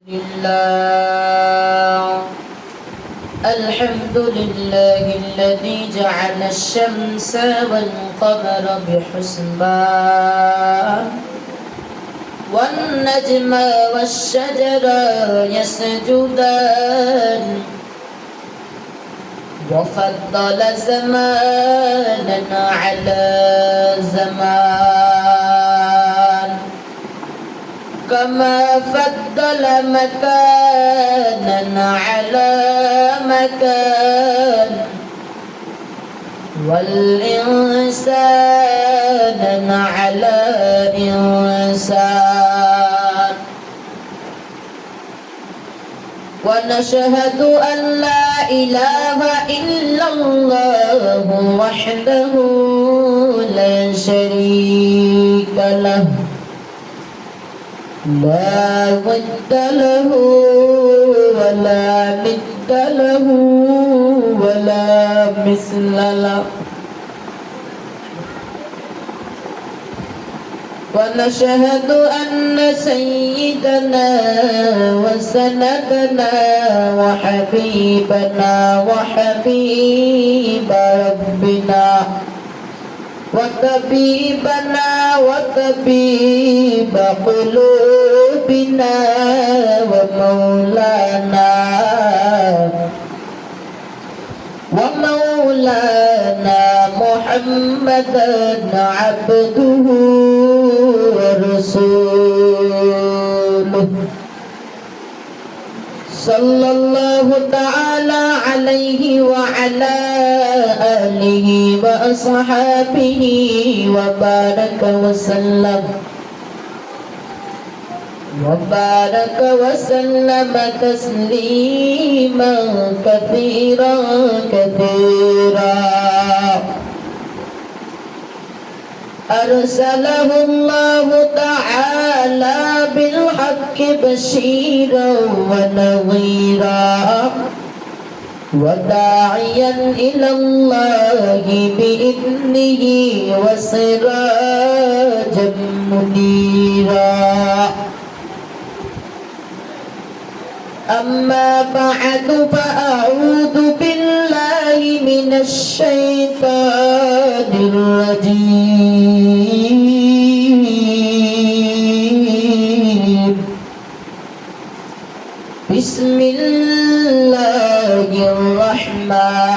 لله الحمد لله الذي جعل الشمس والقمر بحسبان والنجم والشجر يسجدان وفضل زمانا على زمان كما فضل مكانا على مكان والإنسان على إنسان ونشهد أن لا إله إلا الله وحده لا شريك له لا ضد له ولا ند له ولا مثل له ونشهد أن سيدنا وسندنا وحبيبنا وحبيب ربنا وطبيبنا وطبيب قلوبنا ومولانا محمدا عبده ورسوله صلى الله تعالى عليه وعلى آله وأصحابه وبارك وسلم تسليما كثيرا أرسله الله تعالى بالحق بشيرا ونظيرا وداعيا إلى الله بإذنه وسراجا منيرا أما بعد فأعوذ بالله من الشيطان الرجيم بسم الله الرحمن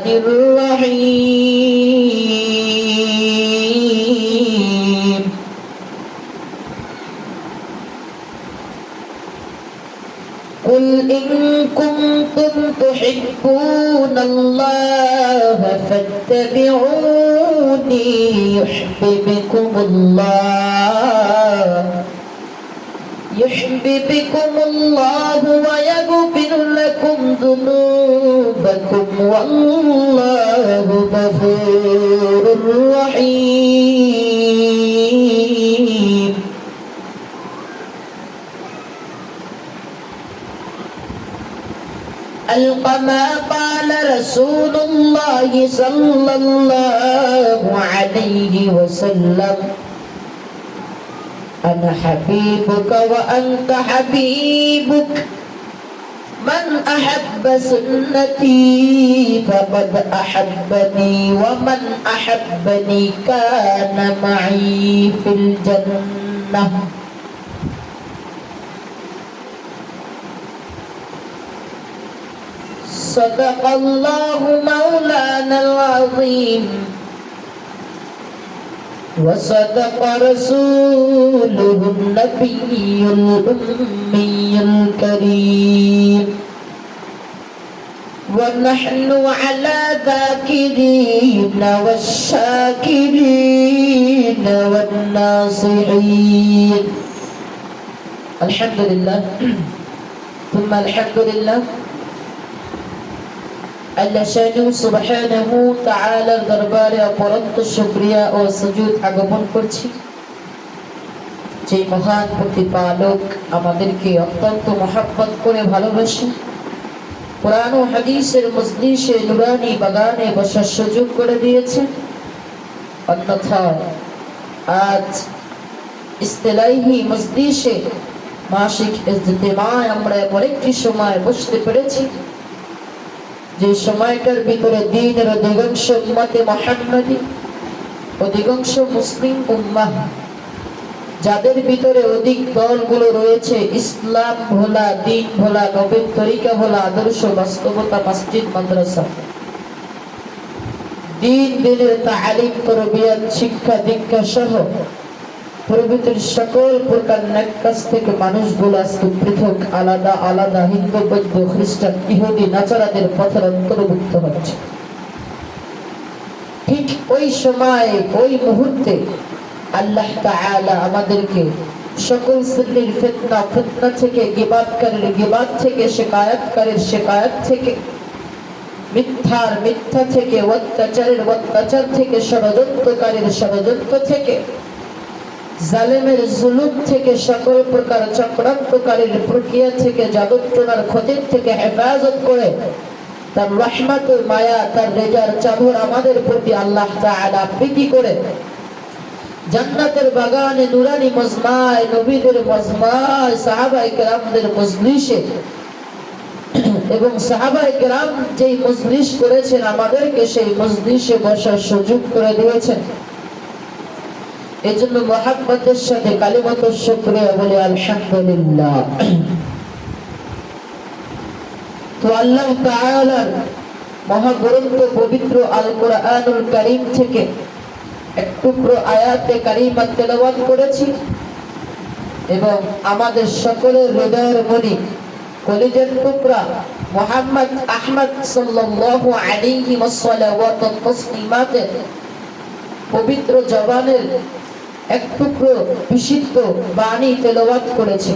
الرحيم قل إن كنتم تحبون الله فاتبعوني يحببكم الله ويغفر لكم ذنوبكم والله غفور رحيم كما قال رسول الله صلى الله عليه وسلم أنا حبيبك وأنت حبيبك من أحب سنتي فقد أحبني ومن أحبني كان معي في الجنة صدق الله مولانا العظيم وصدق رسوله النبي الأمي الكريم ونحن على ذاكرين والشاكرين والناصحين الحمد لله ثم الحمد لله আল্লাহ সুবহানাহু তাআলার দরবারে অপরন্ত শুকরিয়া ও সুজুদ জ্ঞাপন করছি যে মহান প্রতিপালক আমাদেরকে অত্যন্ত মহব্বত করে ভালোবাসেন, কোরআন ও হাদিসের মজলিসে নুরানি বাগানে বসার সুযোগ করে দিয়েছেন। অন্যথায় আজ ইস্তেলাহি মজলিসে মাসিক ইজতিমায় আমরা এমন একটি সময় বসতে পেরেছি যে সময়টার ভিতরে দ্বীনের অধিকাংশ উম্মতে মুহাম্মাদি, অধিকাংশ মুসলিম উম্মাহ, যাদের ভিতরে অধিক দলগুলো রয়েছে ইসলাম ভোলা, দ্বীন ভোলা, নবীর তরিকা ভোলা, আদর্শ বাস্তবতা, মসজিদ মাদ্রাসা, দ্বীনের তালিম, তরবিয়ত, শিক্ষা দীক্ষা সহ প্রভৃতির সকল প্রকার নেক কাজ থেকে মানুষগুলো আজকে পৃথক, আলাদা আলাদা, হিন্দু, বৌদ্ধ, খ্রিস্টান, ইহুদি, নাচারাদের পথের অন্তর্ভুক্ত হচ্ছে। ঠিক ওই সময়, ওই মুহূর্তে আল্লাহ তাআলা আমাদেরকে সকল শ্রেণীর ফিতনা থেকে, গীবাতকারীর গীবাত থেকে, শিকায়াতকারীর শিকায়াত থেকে, মিথ্যার মিথ্যা থেকে, অত্যাচারের অত্যাচার থেকে, ষড়যন্ত্রকারীর ষড়যন্ত্র থেকে, জালেমের জুলুম থেকে, সকল প্রকার চক্রান্তকারীর প্রক্রিয়া থেকে, জাদুটোনার ক্ষতির থেকে হেফাজত করে তার রহমত ও মায়া, তার রেজার চাদর আমাদের প্রতি আল্লাহ তাআলা প্রীতি করে জান্নাতের বাগানে, নুরানি মজমায়, নবীদের মজমায়, সাহাবায়ে কেরামদের মজলিসে এবং সাহাবায়ে কেরাম যেই মজলিস করেছেন আমাদেরকে সেই মজলিসে বসার সুযোগ করে দিয়েছেন। এজন্য মুহাব্বতের সাথে কালিমাত শুকরিয়া বলি আলহামদুলিল্লাহ। তো আল্লাহ তাআলার মহাগ্রন্থ পবিত্র আল কোরআনুল কারীম থেকে এক টুকরো আয়াতে কারিমা তেলাওয়াত করেছি এবং আমাদের সকলের হৃদয়ের মনি, কলিজার টুকরা মুহাম্মদ আহমদ সাল্লাল্লাহু আলাইহি ওয়াসাল্লাম তাসলিমাতের পবিত্র জবানের এক টুকরো বিশুদ্ধ বাণী তেলাওয়াত করেছি।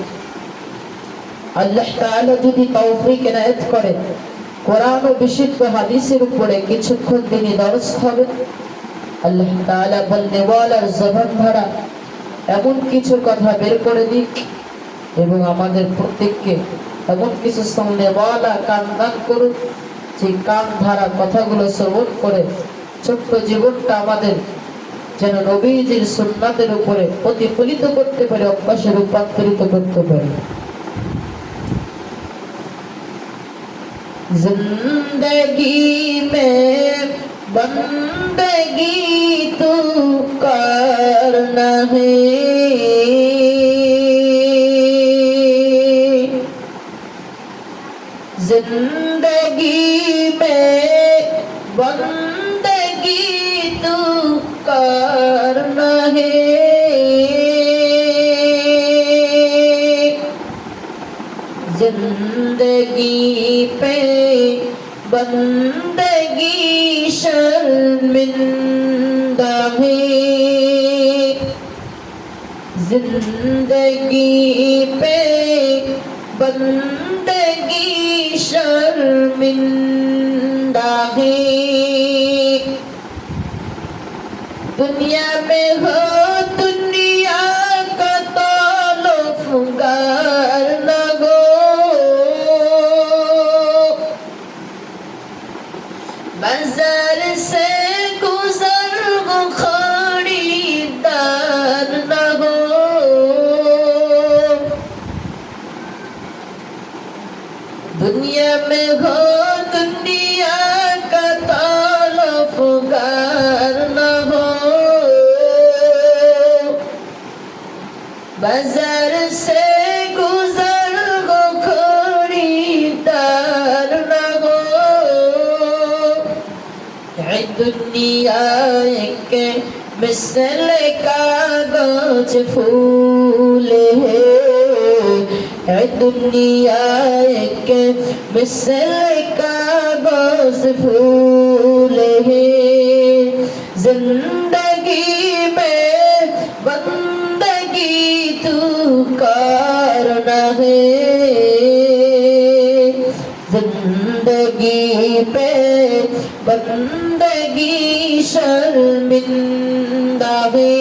আল্লাহ তাআলা যদি তৌফিক এনায়েত করেন, কোরআন ও বিশুদ্ধ হাদিসের উপরে কিছুক্ষণ তিনি দরস হবে। আল্লাহ তাআলা বলনেওয়ালার জবান ধরা এমন কিছু কথা বের করে দিক এবং আমাদের প্রত্যেককে এমন কিছু শুননেওয়ালা কান দান করুন, যে কান ধারা কথাগুলো শ্রবণ করে ছোট্ট জীবনটা আমাদের যেন নবীজির সুন্নাতের উপরে প্রতিফলিত করতে পারে, অভ্যাসে রূপান্তরিত করতে পারে। जिंदगी में बंदगी तू करना है, जिंदगी में बंदगी तू करना है, जिंदगी पे बंदगी शर्मिंदा है, जिंदगी पे बंदगी शर्मिंदा है, दुनिया में हो दुनिया का ताल्लुफ़गार न हो, बाजार से गुजर वो खरीदार न हो, दुनिया में हो दुनिया का ताल्लुफ़गार न हो, बाजार से गुजर वो खरीदार न हो, दुनिया के मिसल कागज फूल है, दुनिया के मिसल कागज फूल है, जिंदगी में बंदगी तू करना है, जिंदगी पे बंदगी शर्मिंदा है,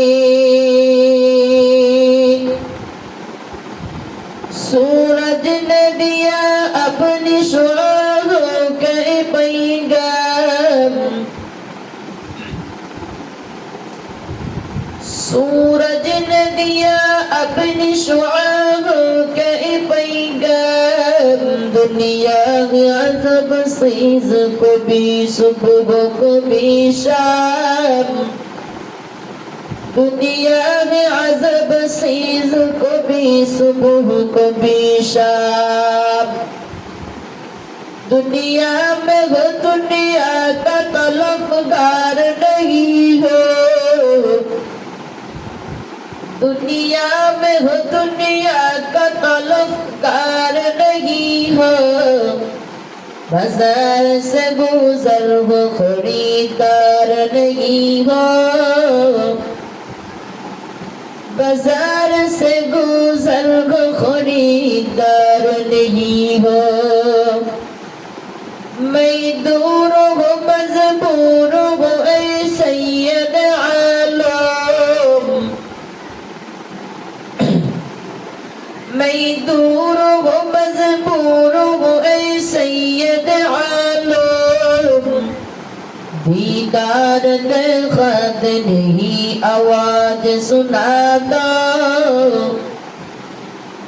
सूरज ने दिया अपनी शुआओं के पैगाम, सूरज ने दिया अपनी शुआओं के दुनिया है अजब सीज कभी सुबह कभी शाम दुनिया है अजब सीज कभी सुबह कभी शाम दुनिया में हो दुनिया का तलबगार नहीं हो दुनिया में हो दुनिया का तलबगार नहीं हो बाजार से गुजर हो खरीदार नहीं हो बाजार से गुजर हो खरीदार नहीं हो मैं दूर हो मजबूर हो ऐ सैयद आलम मैं दूर हो मजबूर हो ऐ सैयद आलम दीदार देखत नहीं आवाज सुना दो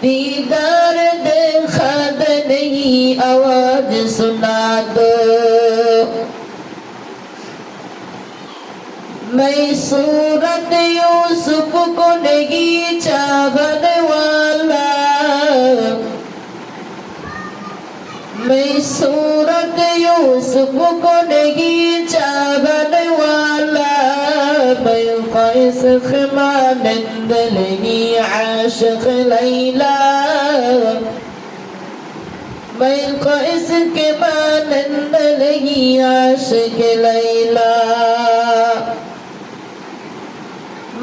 दीदार देखत नहीं आवाज सुना दो मैं सूरत यूसुफ को नहीं चाहने वाला मैं सूरत यूसुफ को नहीं चाहने वाला मैं कैस खमानंद नहीं आशिक लैला मैं कैस के मानंद नहीं आशिक लैला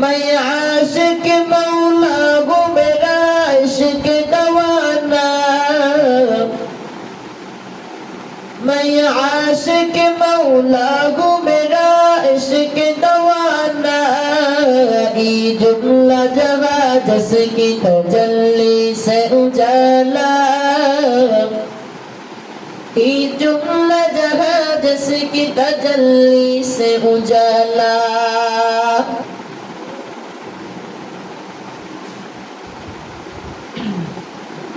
मैं आशिक मौला हूँ मेरा इश्क दवाना मैं आशिक मौला हूँ मेरा इश्क दवाना ये जुमला जहाँ जिसकी तजल्ली से उजाला ये जुमला जहाँ जिसकी तजल्ली से उजाला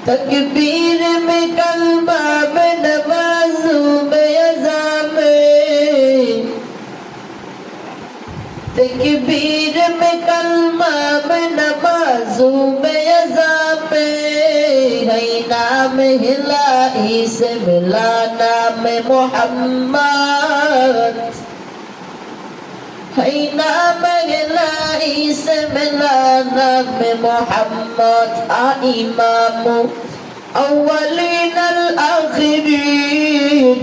तकबीर में कलमा में नमाज़ू में अज़ा में तकबीर में कलमा में नमाज़ू में अज़ा में है नाम हिलाई से मिला नाम मोहम्मद है नाम हिलाई से मिला नाम मोहम्मद इमाम अव्वलीन आखिरीन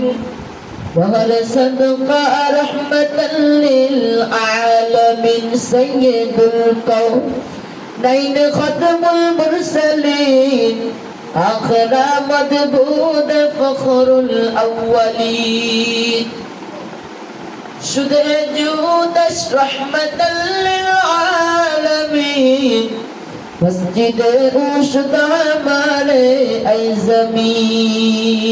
वहर सदका रहमतन लिल आलमीन सय्यदुल कौनैन खत्मुल मुरसलीन आखिरा मदबूद फखरुल अव्वलीन शुद्ध जूदश रहमतन लिल आलमीन मस्जिद उशद हमारे ऐ ज़मीन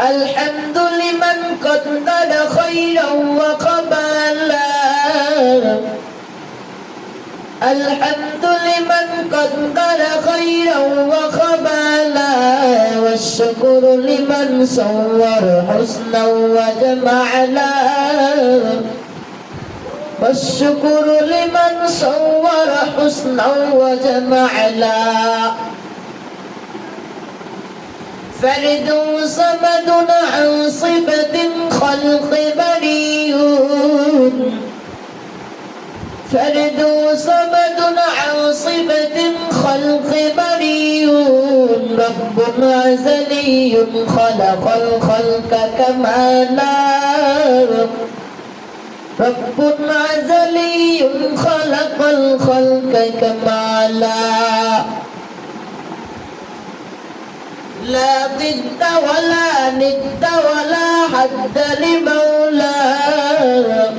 الحمد لمن قدر خيرا وقبلا الحمد لمن قدر خيرا وقبلا والشكر لمن صور حسنا وجمعلا والشكر لمن صور حسنا وجمعلا فرد صمد عن صفة خلق بريء فرد صمد عن صفة خلق بريء رب أزلي خلق الخلق كمالا رب أزلي خلق الخلق كمالا لا ضد ولا ند ولا حد لمولاه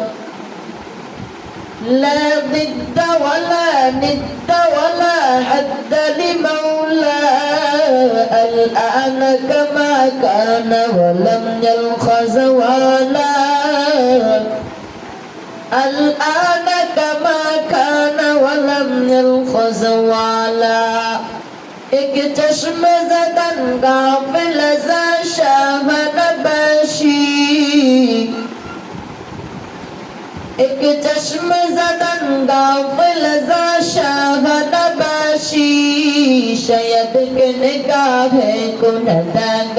لا ضد ولا ند ولا حد لمولاه الآن كما كان ولم يلخ زوالا الآن كما كان ولم يلخ زوالا एक चश्म ज़दन गाफिल ज़ा शाहनबाशी, एक चश्म ज़दन गाफिल ज़ा शाहनबाशी, शायद के निगाह कुनदगानबाशी,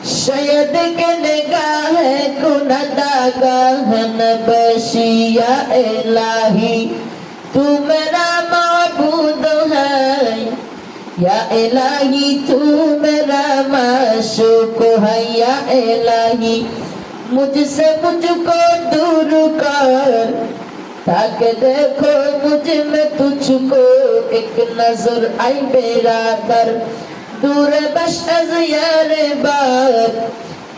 शायद के निगाह कुनदगानबाशी। या इलाही तू मेरा माबूद है, या इलाही तू मेरा माशूक है। या इलाही मुझसे मुझको दूर कर, ताकि देखो मुझ में तुझको एक नजर आई मेरा दर। दूर बश अज यारे बार,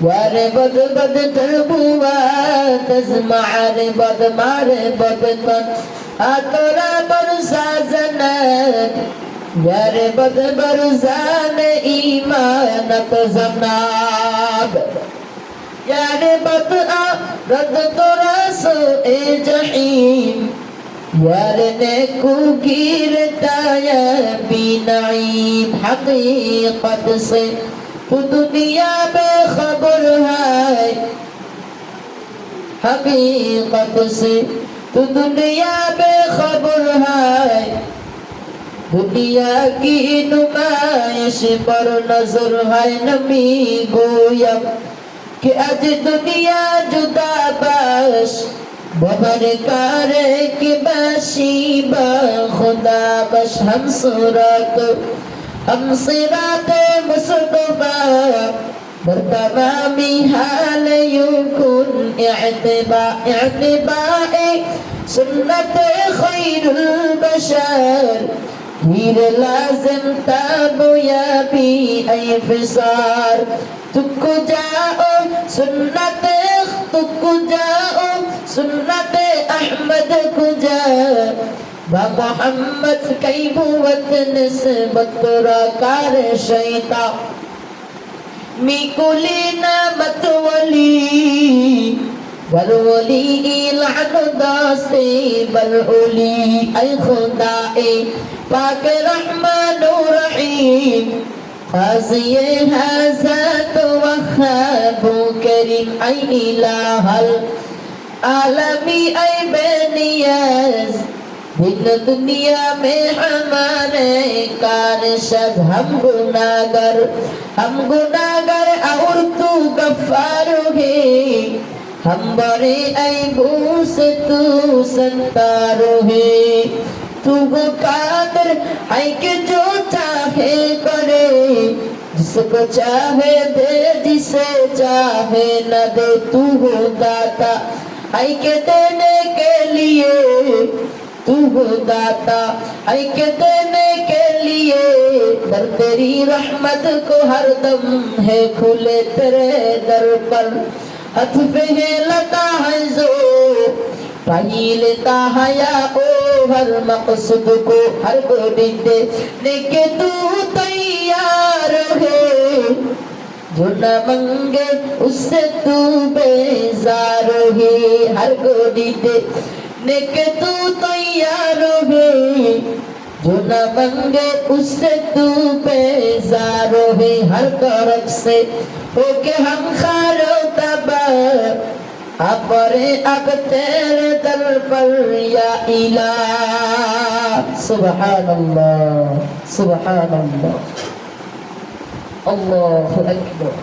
यारे बद बद तरबुआ तज मारे बद तन आतोरा बरसा जन्नत, यारे बद बरसान ईमान तजनाब, यारे बद आ रद तोरा सो ए जहीम, यारे नेकू गिरता या बिनाईम। हकीकत से तू दुनिया में खबर है, हकीकत से तू दुनिया में खबर है, दुनिया की नुमाइश पर नजर है। नमी गोयम कि आज दुनिया जुदा बाश, बबर कारे की बाशी बा खुदा बश। हम सिरात मुस्तफा बरतमामी हाल युकुन इत्तिबाए सुन्नत खैरुल बशर, हीर लाजिम ताबो या भी ऐ फिसार। तुक्को जाओ सुन्नत, तुक्को जाओ सुन्नत अहमद को जा, बा मोहम्मद कई बुवत निस्बत कार शैता। मिकुली नामत वली बलवली इलान दास्ते बलओली, ऐ खुदाए पाक रहमान रहीम, क़ाज़िए हज़रत वहाब करीम। ऐ इलाहल आलमी ऐ बेनियाज़, दिन दुनिया में हमारे कारशद। हम गुनाहगार और तू गफ्फार है, हम बड़े ऐबों से तू सत्तार है। तू वो कादिर है कि जो चाहे करे, जिसको चाहे दे जिसे चाहे न दे। तू वो दाता है कि देने के लिए, तू वो दाता है कि देने के लिए, दर तेरी रहमत को हर दम है खुले तेरे दर पर। हथ पे है लता है जो पाई लेता है या ओ हर मकसद को, हर गोदी देने के तू तैयार है, जो न मंगे उससे तू बेजार है। हर गोदी देने के तू तैयार है, जो न मंगे उससे तू बेजार है। हर तरफ से होके हम खारो तबा, अपरे अब तेरे दर पर या इलाह। सुबहानल्लाह, सुबहानल्लाह, अल्लाहु अकबर।